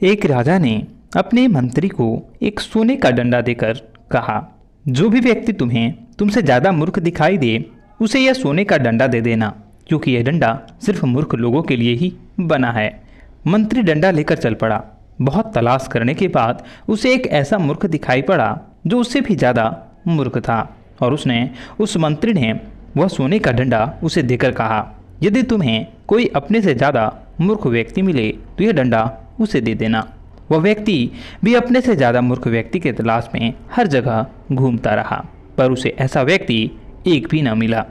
एक राजा ने अपने मंत्री को एक सोने का डंडा देकर कहा, जो भी व्यक्ति तुमसे ज़्यादा मूर्ख दिखाई दे उसे यह सोने का डंडा दे देना, क्योंकि यह डंडा सिर्फ मूर्ख लोगों के लिए ही बना है। मंत्री डंडा लेकर चल पड़ा। बहुत तलाश करने के बाद उसे एक ऐसा मूर्ख दिखाई पड़ा जो उससे भी ज़्यादा मूर्ख था, और उस मंत्री ने वह सोने का डंडा उसे देकर कहा, यदि तुम्हें कोई अपने से ज़्यादा मूर्ख व्यक्ति मिले तो यह डंडा उसे दे देना। वह व्यक्ति भी अपने से ज़्यादा मूर्ख व्यक्ति के तलाश में हर जगह घूमता रहा, पर उसे ऐसा व्यक्ति एक भी न मिला।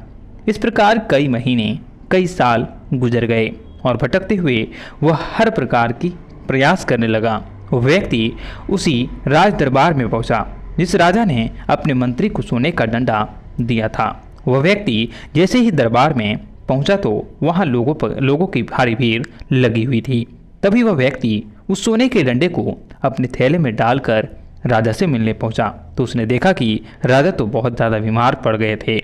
इस प्रकार कई महीने, कई साल गुजर गए और भटकते हुए वह हर प्रकार की प्रयास करने लगा। वह व्यक्ति उसी राज दरबार में पहुंचा जिस राजा ने अपने मंत्री को सोने का डंडा दिया था। वह व्यक्ति जैसे ही दरबार में पहुंचा तो वहां लोगों की भारी भीड़ लगी हुई थी। तभी वह व्यक्ति उस सोने के डंडे को अपने थैले में डालकर राजा से मिलने पहुंचा तो उसने देखा कि राजा तो बहुत ज़्यादा बीमार पड़ गए थे।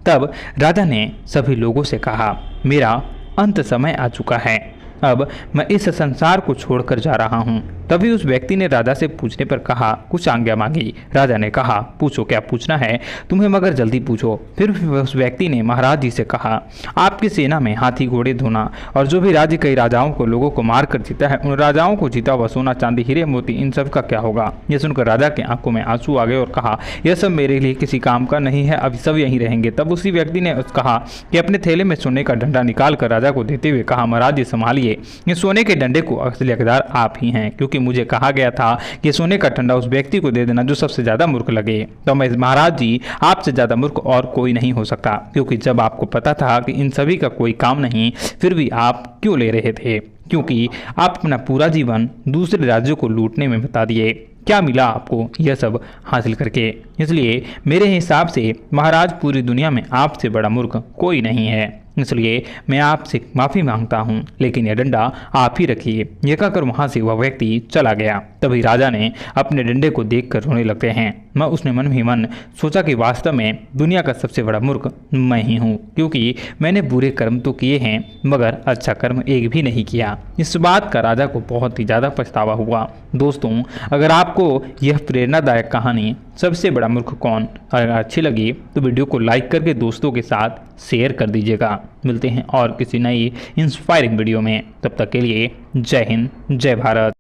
तब राजा ने सभी लोगों से कहा, मेरा अंत समय आ चुका है, अब मैं इस संसार को छोड़कर जा रहा हूँ। तभी उस व्यक्ति ने राजा से पूछने पर कहा, कुछ आज्ञा मांगी। राजा ने कहा, पूछो, क्या पूछना है तुम्हें, मगर जल्दी पूछो। फिर उस व्यक्ति ने महाराज जी से कहा, आपकी सेना में हाथी घोड़े धोना और जो भी राज्य कई राजाओं को लोगों को मार कर जीता है, उन राजाओं को जीता हुआ सोना चांदी हीरे मोती इन सब का क्या होगा। यह सुनकर राजा की आंखों में आंसू आ गए और कहा, यह सब मेरे लिए किसी काम का नहीं है, अभी सब यहीं रहेंगे। तब उसी व्यक्ति ने कहा कि अपने थैले में सोने का डंडा निकाल कर राजा को देते हुए कहा, महाराज जी संभालिए, ये सोने के डंडे को असली हकदार आप ही हैं, क्योंकि मुझे कहा गया था कि सोने का डंडा उस व्यक्ति को दे देना जो सबसे ज्यादा मूर्ख लगे। तो मैं महाराज जी, आपसे ज्यादा मूर्ख और कोई नहीं हो सकता, क्योंकि जब आपको पता था कि इन सभी का कोई काम नहीं, फिर भी आप क्यों ले रहे थे? क्योंकि आप अपना पूरा जीवन दूसरे राज्यों को लूटने में बिता दिए। क्या मिला आपको यह सब हासिल करके? इसलिए मेरे हिसाब से महाराज, पूरी दुनिया में आपसे बड़ा मूर्ख कोई नहीं है, इसलिए मैं आपसे माफ़ी मांगता हूँ, लेकिन यह डंडा आप ही रखिए। यह कहकर वहाँ से वह व्यक्ति चला गया। तभी राजा ने अपने डंडे को देखकर रोने लगते हैं। उसने मन ही मन सोचा कि वास्तव में दुनिया का सबसे बड़ा मूर्ख मैं ही हूँ, क्योंकि मैंने बुरे कर्म तो किए हैं मगर अच्छा कर्म एक भी नहीं किया। इस बात का राजा को बहुत ही ज़्यादा पछतावा हुआ। दोस्तों, अगर आपको यह प्रेरणादायक कहानी सबसे बड़ा मूर्ख कौन अगर अच्छी लगी तो वीडियो को लाइक करके दोस्तों के साथ शेयर कर दीजिएगा। मिलते हैं और किसी नई इंस्पायरिंग वीडियो में, तब तक के लिए जय हिंद, जय भारत।